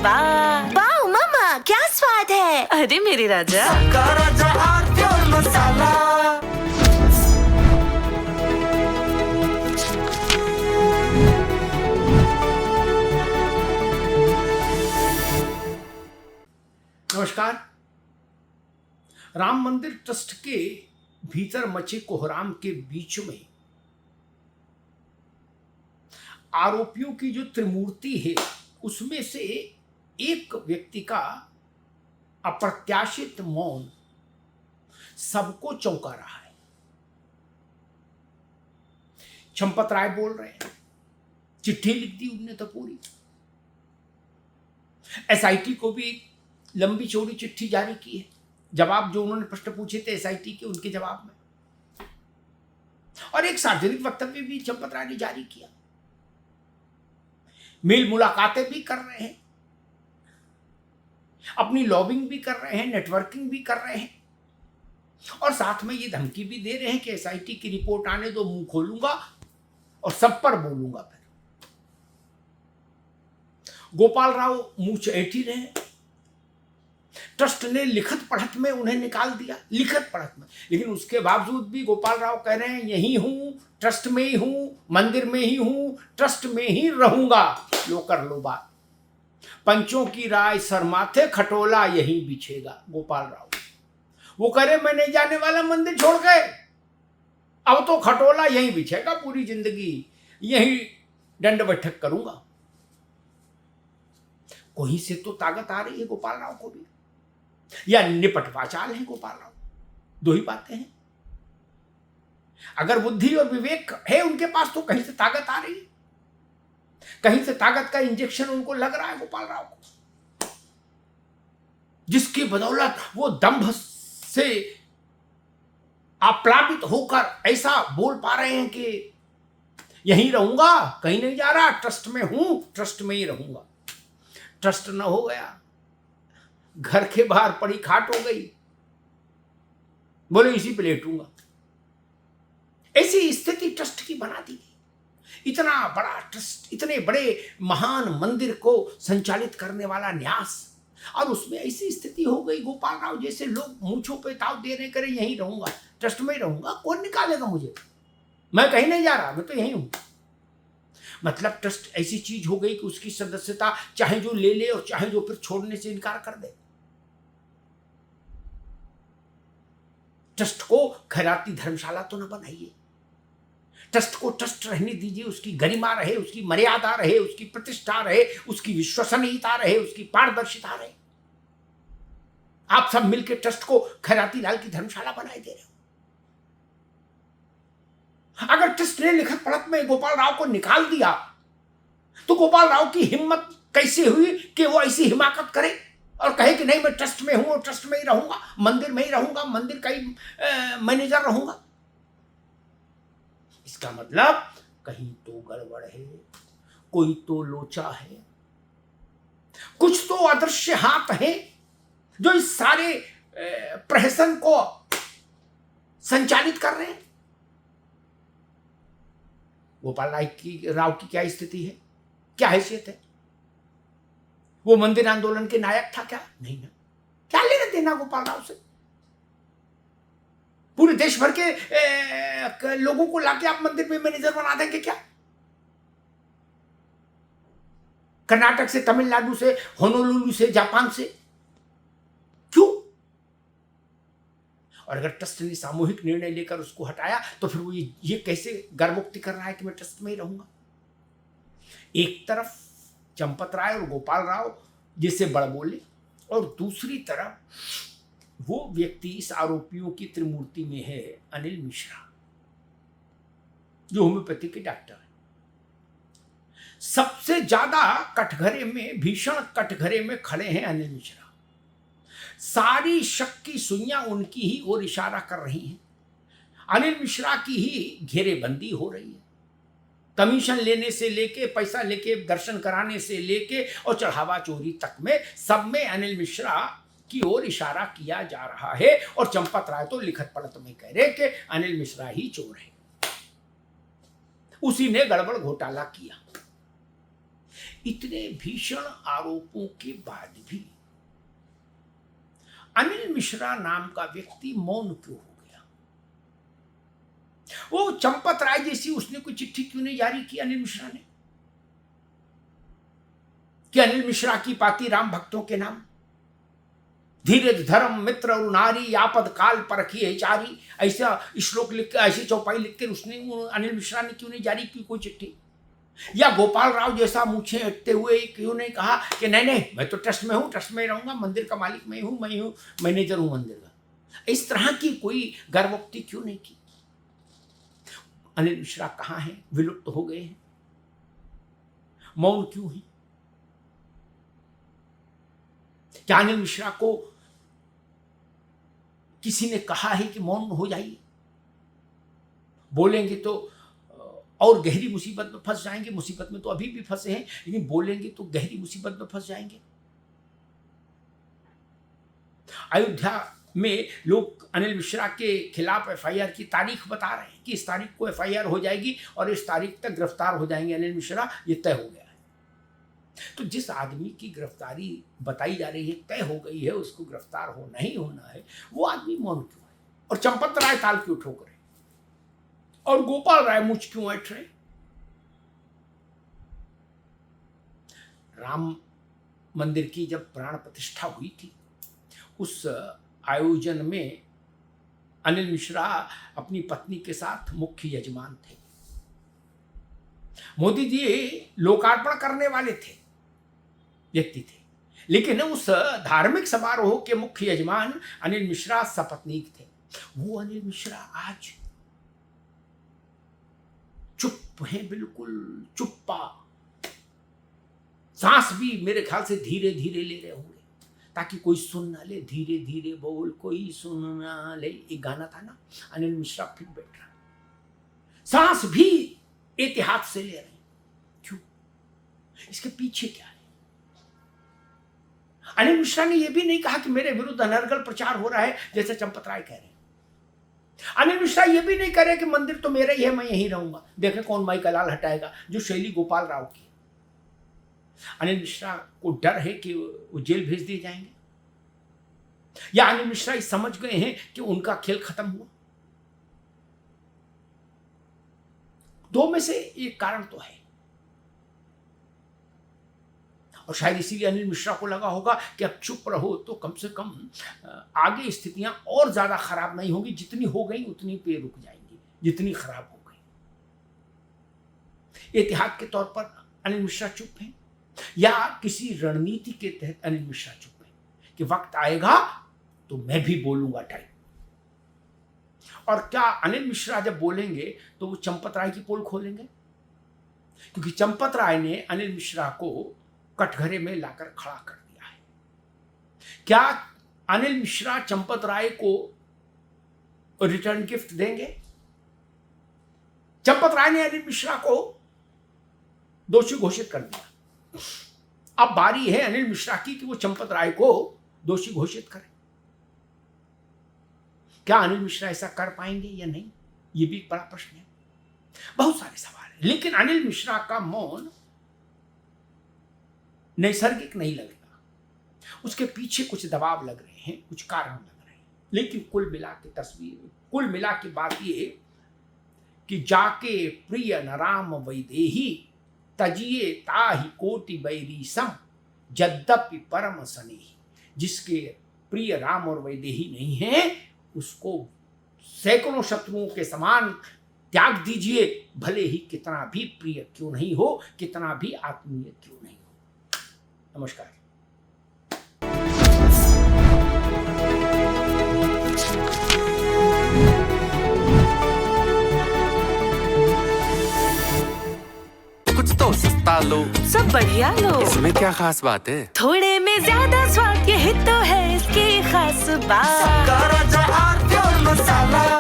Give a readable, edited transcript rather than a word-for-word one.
वाह वाह मम्मा, क्या स्वाद है। अरे मेरे राजा, सबका राजा आरती और मसाला। नमस्कार। राम मंदिर ट्रस्ट के भीतर मचे कोहराम के बीच में आरोपियों की जो त्रिमूर्ति है, उसमें से एक व्यक्ति का अप्रत्याशित मौन सबको चौंका रहा है। चंपत राय बोल रहे हैं, चिट्ठी लिख दी उनने तो पूरी। एसआईटी को भी लंबी चौड़ी चिट्ठी जारी की है। जवाब जो उन्होंने प्रश्न पूछे थे एसआईटी के, उनके जवाब में, और एक सार्वजनिक वक्तव्य भी चंपत राय ने जारी किया। मेल मुलाकातें भी कर रहे हैं, अपनी लॉबिंग भी कर रहे हैं, नेटवर्किंग भी कर रहे हैं, और साथ में ये धमकी भी दे रहे हैं कि एसआईटी की रिपोर्ट आने दो, मुंह खोलूंगा और सब पर बोलूंगा। फिर गोपाल राव मुंह ऐठी रहे। ट्रस्ट ने लिखत पढ़त में उन्हें निकाल दिया, लिखत पढ़त में, लेकिन उसके बावजूद भी गोपाल राव कह रहे हैं यही हूं, ट्रस्ट में ही हूं, मंदिर में ही हूं, ट्रस्ट में ही रहूंगा। लो कर लो बात, पंचों की राय सर माथे खटोला यही बिछेगा। गोपाल राव वो कह रहे मैं नहीं जाने वाला मंदिर छोड़ के, अब तो खटोला यही बिछेगा, पूरी जिंदगी यही दंड बैठक करूंगा। कोहीं से तो ताकत आ रही है गोपाल राव को भी, या निपटवा चाल है गोपाल राव, दो ही बातें हैं। अगर बुद्धि और विवेक है उनके पास तो कहीं से ताकत आ रही है, कहीं से ताकत का इंजेक्शन उनको लग रहा है गोपाल राव को, जिसकी बदौलत वो दंभ से आप्लावित होकर ऐसा बोल पा रहे हैं कि यहीं रहूंगा, कहीं नहीं जा रहा, ट्रस्ट में हूं, ट्रस्ट में ही रहूंगा। ट्रस्ट न हो गया, घर के बाहर पड़ी खाट हो गई, बोले इसी पे लेटूंगा। ऐसी स्थिति ट्रस्ट की बना दी गई। इतना बड़ा ट्रस्ट, इतने बड़े महान मंदिर को संचालित करने वाला न्यास, और उसमें ऐसी स्थिति हो गई। गोपाल राव जैसे लोग मूंछों पे ताव दे रहे, करें यहीं रहूंगा, ट्रस्ट में ही रहूंगा, कौन निकालेगा मुझे, मैं कहीं नहीं जा रहा, मैं तो यहीं हूं। मतलब ट्रस्ट ऐसी चीज हो गई कि उसकी सदस्यता चाहे जो ले ले और चाहे जो फिर छोड़ने से इनकार कर दे। ट्रस्ट को खैराती धर्मशाला तो न बनाइए, ट्रस्ट को ट्रस्ट रहने दीजिए, उसकी गरिमा रहे, उसकी मर्यादा रहे, उसकी प्रतिष्ठा रहे, उसकी विश्वसनीयता रहे, उसकी पारदर्शिता रहे। आप सब मिलकर ट्रस्ट को खैराती लाल की धर्मशाला बनाए दे रहे हो। अगर ट्रस्ट ने लिखत पढ़त में गोपाल राव को निकाल दिया, तो गोपाल राव की हिम्मत कैसे हुई कि वो ऐसी हिमाकत करे और कहे कि नहीं मैं ट्रस्ट में हूं और ट्रस्ट में ही रहूंगा, मंदिर में ही रहूंगा, मंदिर का ही मैनेजर रहूंगा। इसका मतलब कहीं तो गड़बड़ है, कोई तो लोचा है, कुछ तो अदृश्य हाथ है जो इस सारे प्रहसन को संचालित कर रहे हैं। गोपाल राव की क्या स्थिति है, क्या हैसियत है? वो मंदिर आंदोलन के नायक था क्या? नहीं ना, क्या लेना देना गोपाल राव से? पूरे देश भर के लोगों को लाके आप मंदिर में मैनेजर बना देंगे क्या? कर्नाटक से, तमिलनाडु से, होनोलुलु से, जापान से, क्यों? और अगर ट्रस्ट ने सामूहिक निर्णय लेकर उसको हटाया तो फिर वो ये कैसे गर्वोक्ति कर रहा है कि मैं ट्रस्ट में ही रहूंगा? एक तरफ चंपत राय और गोपाल राव जैसे बड़बोले, और दूसरी तरफ वो व्यक्ति इस आरोपियों की त्रिमूर्ति में है, अनिल मिश्रा, जो होम्योपैथी के डॉक्टर है। सबसे ज्यादा कटघरे में, भीषण कटघरे में खड़े हैं अनिल मिश्रा। सारी शक की सुइयां उनकी ही ओर इशारा कर रही हैं, अनिल मिश्रा की ही घेरेबंदी हो रही है। कमीशन लेने से लेके, पैसा लेके, दर्शन कराने से लेके और चढ़ावा चोरी तक में, सब में अनिल मिश्रा की ओर इशारा किया जा रहा है। और चंपत राय तो लिखत पढ़त में कह रहे कि अनिल मिश्रा ही चोर है, उसी ने गड़बड़ घोटाला किया। इतने भीषण आरोपों के बाद भी अनिल मिश्रा नाम का व्यक्ति मौन क्यों हो गया? वो चंपत राय जैसी उसने कोई चिट्ठी क्यों नहीं जारी की अनिल मिश्रा ने कि अनिल मिश्रा की पाती राम भक्तों के नाम, धीरज धर्म मित्र और नारी आपद काल परखी चारी, ऐसा श्लोक लिख के ऐसी चौपाई लिख कर उसने अनिल मिश्रा ने क्यों नहीं जारी की कोई चिट्ठी? या गोपाल राव जैसा मूछे हटते हुए क्यों नहीं कहा कि नहीं नहीं मैं तो ट्रस्ट में हूं, ट्रस्ट में रहूंगा, मंदिर का मालिक मैं हूं मैनेजर हूं मंदिर का? इस तरह की कोई गर्वोक्ति क्यों नहीं की? अनिल मिश्रा कहाँ हैं? विलुप्त हो गए हैं, मौन क्यों है? क्या अनिल मिश्रा को किसी ने कहा है कि मौन हो जाइए? बोलेंगे तो और गहरी मुसीबत में फंस जाएंगे। मुसीबत में तो अभी भी फंसे हैं, लेकिन बोलेंगे तो गहरी मुसीबत में फंस जाएंगे। अयोध्या में लोग अनिल मिश्रा के खिलाफ एफआईआर की तारीख बता रहे हैं कि इस तारीख को एफआईआर हो जाएगी और इस तारीख तक गिरफ्तार हो जाएंगे अनिल मिश्रा, ये तय हो गया है। तो जिस आदमी की गिरफ्तारी बताई जा रही है, तय हो गई है, उसको गिरफ्तार होना ही होना है, वो आदमी मौन क्यों है? और चंपत राय ताल क्यों ठोक रहे और गोपाल राय मुझ क्यों बैठ रहे? राम मंदिर की जब प्राण प्रतिष्ठा हुई थी, उस आयोजन में अनिल मिश्रा अपनी पत्नी के साथ मुख्य यजमान थे। मोदी जी लोकार्पण करने वाले थे, व्यक्ति थे, लेकिन उस धार्मिक समारोह के मुख्य यजमान अनिल मिश्रा सपत्नीक थे। वो अनिल मिश्रा आज चुप है, बिल्कुल चुप्पा, सांस भी मेरे ख्याल से धीरे धीरे ले रहे होंगे ताकि कोई सुन ना ले। धीरे धीरे बोल कोई सुन ना ले, एक गाना था ना, अनिल मिश्रा फिर बैठ रहा, सांस भी एहतियात से ले रहे। क्यों? इसके पीछे क्या है? अनिल मिश्रा ने यह भी नहीं कहा कि मेरे विरुद्ध अनर्गल प्रचार हो रहा है जैसे चंपत राय कह रहे हैं। अनिल मिश्रा ये भी नहीं करे कि मंदिर तो मेरा ही है, मैं यहीं रहूंगा, देखें कौन माई का लाल हटाएगा, जो शैली गोपाल राव की। अनिल मिश्रा को डर है कि वो जेल भेज दिए जाएंगे, या अनिल मिश्रा समझ गए हैं कि उनका खेल खत्म हुआ? दो में से एक कारण तो है, और शायद इसीलिए अनिल मिश्रा को लगा होगा कि अब चुप रहो तो कम से कम आगे स्थितियां और ज्यादा खराब नहीं होगी, जितनी हो गई उतनी पे रुक जाएंगी, जितनी खराब हो गई। एहतियात के तौर पर अनिल मिश्रा चुप हैं, या किसी रणनीति के तहत अनिल मिश्रा चुप हैं कि वक्त आएगा तो मैं भी बोलूंगा टाइम। और क्या अनिल मिश्रा जब बोलेंगे तो वो चंपत राय की पोल खोलेंगे? क्योंकि चंपत राय ने अनिल मिश्रा को कटघरे में लाकर खड़ा कर दिया है। क्या अनिल मिश्रा चंपत राय को रिटर्न गिफ्ट देंगे? चंपत राय ने अनिल मिश्रा को दोषी घोषित कर दिया, अब बारी है अनिल मिश्रा की कि वो चंपत राय को दोषी घोषित करें। क्या अनिल मिश्रा ऐसा कर पाएंगे या नहीं, ये भी एक बड़ा प्रश्न है। बहुत सारे सवाल हैं, लेकिन अनिल मिश्रा का मौन नैसर्गिक नहीं लगेगा, उसके पीछे कुछ दबाव लग रहे हैं, कुछ कारण लग रहे हैं। लेकिन कुल मिला के बात ये कि जाके प्रिय न राम वैदेही तजिए ताहि कोटि बैरी सम यद्यपि परम स्नेही। जिसके प्रिय राम और वैदेही नहीं है, उसको सैकड़ों शत्रुओं के समान त्याग दीजिए, भले ही कितना भी प्रिय क्यों नहीं हो, कितना भी आत्मीय क्यों नहीं हो। नमस्कार। कुछ तो सस्ता लो, सब बढ़िया लो, इसमें क्या खास बात है? थोड़े में ज्यादा स्वाद, यही तो है इसकी खास बात। मसाला